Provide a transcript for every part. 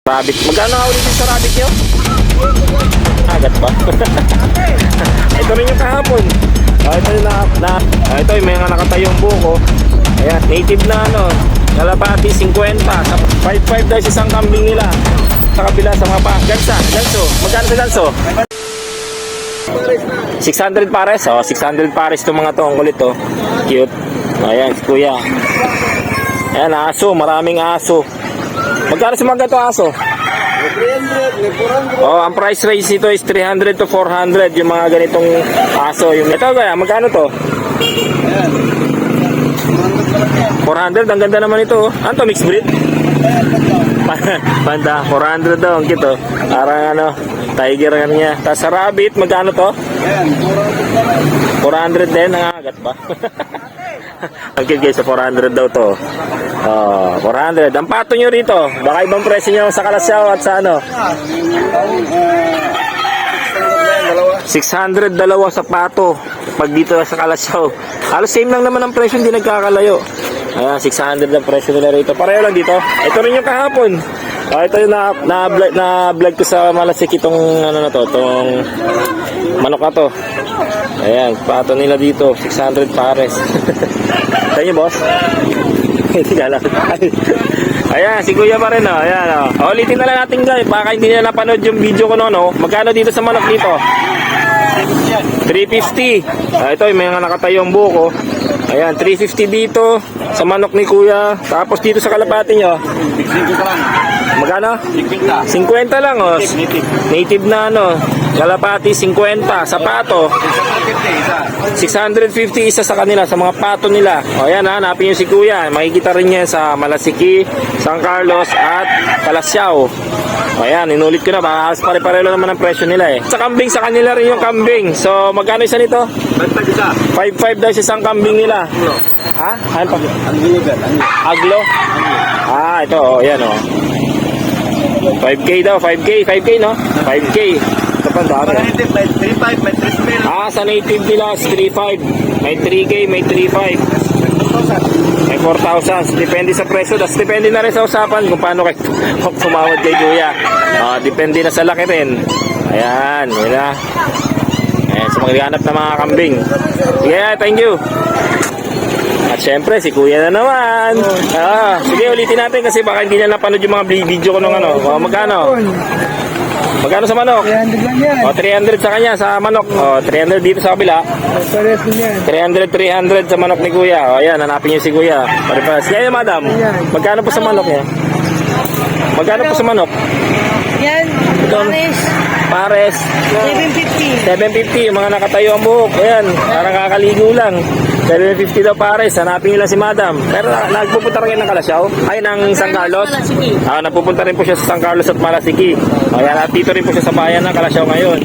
Rabbit. Magkano nga ulit yung sa rabbit nyo? Agat ba? Ito rin yung kahapon. Ito yung ito yung may nakatayong buko. Ayan, native na ano. Kalapati 50. 5.5 daw isang kambing nila. Sa kabila sa mga ganso. Magkano sa ganso? 600 pares. Oh, 600 pares itong mga to. Ang kulit oh. Cute. Ayan, si kuya. Ayan, aso. Maraming aso. Magkano sa mga ganito aso? 300, 400. Oh, ang price range nito is 300 to 400 yung mga ganitong aso. Yung ito kaya, magkano to? 400, ang ganda naman ito. Ano to, mixed breed? Banda, 400 daw, ang cute oh. Parang ano, tiger nga niya. Tapos sa rabbit, magkano to? 400 din, nangangagat pa. Ang cute guys, sa 400 daw to. Oh, 400. Ang pato nyo rito, baka ibang presyo nyo sa Kalasyaw at sa ano? 600 dalawa sa pato. Pag dito sa Kalasyaw. Halos same lang naman ang presyo, hindi nagkakalayo. Ayan, 600 ang presyo nila rito. Pareho lang dito. Ito rin yung kahapon. Ito yung na-vlog ko sa Malasik itong ano na to, itong manok na to. Ayan, pato nila dito, 600 pares. Tayo nyo, boss? Ayan, si kuya pa rin, oh. Ayan, oh. Ulitin na lang natin guys, baka hindi nila napanood yung video ko noon, oh. Magkano dito sa manok dito? 350. Ito yung mga nakatayong buko. Ayan, 350 dito sa manok ni kuya. Tapos dito sa kalapati nyo, magkano? 50 lang, oh. Native na ano, kalapati 50, sa pato 650 isa sa kanila, sa mga pato nila. O ayan, hanapin nyo si kuya. Makikita rin yan sa Malasiki, San Carlos at Kalasyaw. O ayan, inulit ko na, baka pare-pareho lang naman ang presyo nila eh. Sa kambing, sa kanila rin yung kambing. So magkano isa nito? 5.5 daw isang kambing nila. Ha? Ano pa? Aglo? Ah, ito, oh, ayan oh. 5K daw, 5K no? 5K. Ito pa dami. May 3.5, may 3.5. Ah, sa native nila, 3.5. May 3K, may 3.5. May 4,000. Depende sa presyo. Das depende na rin sa usapan kung paano kayo tumawad kay kuya. Depende na sa laki rin. Ayan, yun na. Ayan, sa maghanap ng mga kambing. Sige, thank you. At syempre, si kuya na naman. Sige, ulitin natin kasi baka hindi na napanood yung mga video ko nung ano. Magkano? Magkano sa manok? 300 lang yan. 300 sa kanya, sa manok. 300 dito sa kabila. Pares din yan. 300 sa manok ni kuya. Ayan, hanapin niyo si kuya. Pare-pares. Kaya madam, magkano po sa manok niya? Magkano po sa manok? Yan, Pares. 750. 750, yung mga nakatayo ang buhok. Ayan, parang kakaligo lang. 750 daw pares. Hanapin nyo lang si madam. Pero nagpupunta rin ng Kalasyaw? Ay, ng San Carlos? Napupunta rin po siya sa San Carlos at Malasiki. Ayan, at dito rin po siya sa bayan ng Kalasyaw ngayon.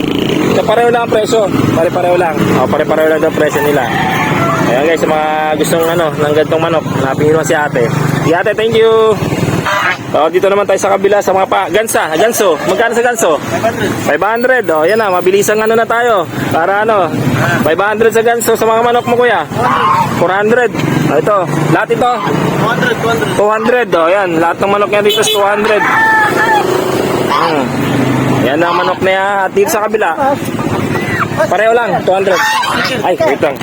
So, pareho lang ang presyo. Pare-pareho lang. Pare-pareho lang ang presyo nila. Ayan guys, sa mga gustong ng gantong manok, hanapin nyo lang si ate. Si ate, thank you. Dito naman tayo sa kabila sa mga ganso. Magkano sa ganso? 500. Yan na, mabilisang na tayo. Para 500 sa ganso sa mga manok mo kuya. 400. Ito, lahat ito. 200. Yan, lahat ng manok niya dito is 200. Yan ang manok niya. At dito sa kabila, pareho lang, 200. Ay, wait lang.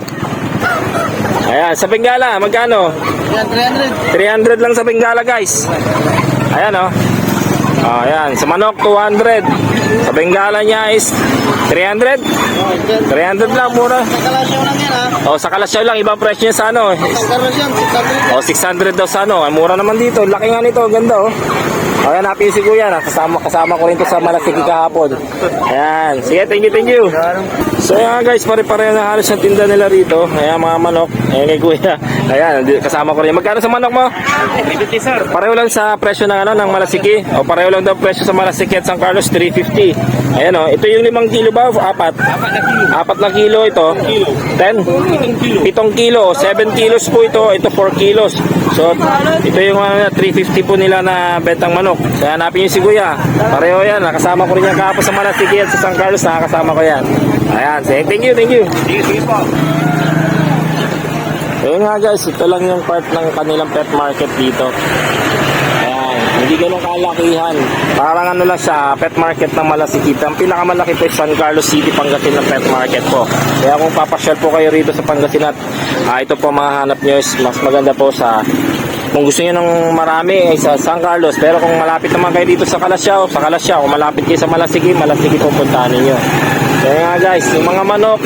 Ayan, sa Bengala, magkano? 300 lang sa Bengala guys. Ayan ayan, sa manok 200. Sa Bengala niya is 300. 300 lang mura. Sa Kalasyaw lang yan Sa Kalasyaw lang, ibang presyo niya sa Sa Carlos yan, 600. 600 daw sa mura naman dito. Laki nga nito, ganda Ayan, napin si kuya na. Kasama ko rin to sa Malasiki kahapon. Ayan, sige, thank you. So ayan guys, pare-pareho na halos ang tinda nila rito. Ayan mga manok. Ayan kay kuya. Ayan, kasama ko rin. Magkano sa manok mo? 350 sir. Pareho lang sa presyo ng ng Malasiki. Pareho lang daw presyo sa Malasiki at San Carlos, 350. Ayan ito yung 5 kilo ba? 4 na kilo ito. 10? 7 kilo. 7 kilos po ito. Ito 4 kilos. So ito yung 350 po nila na bentang manok. Kaya hanapin nyo si kuya. Pareho yan. Nakasama ko rin yan kahapon sa Malasiki at sa San Carlos. Nakakasama ko yan. Ayan. Thank you. Sige po. Ayun nga guys. Ito lang yung part ng kanilang pet market dito. Ayan. Hindi ganun kalakihan. Parang ano lang siya, pet market ng Malasikita. Ang pinakamalaki po is San Carlos City, Pangasinan pet market po. Kaya kung papasyal po kayo rito sa Pangasinan, ito po mahanap nyo is mas maganda po sa kung gusto niyo ng marami ay sa San Carlos, pero kung malapit naman kayo dito sa Calasiao, kung malapit kayo sa Malasigi po puntahan niyo. Kaya nga guys, yung mga manok,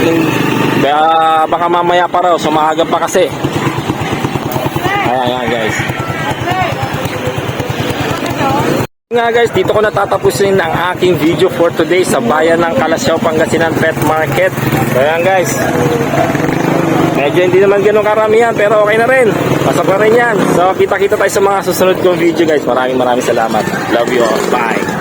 baka mamaya pa raw, sumahaga pa kasi. Ayan nga guys. Nga guys, dito ko natatapusin ang aking video for today sa bayan ng Calasiao, Pangasinan Pet Market. Kaya guys, medyo hindi naman ganun karamihan pero okay na rin. Pasok na rin yan. So kita-kita tayo sa mga susunod kong video guys. Maraming salamat. Love you all. Bye.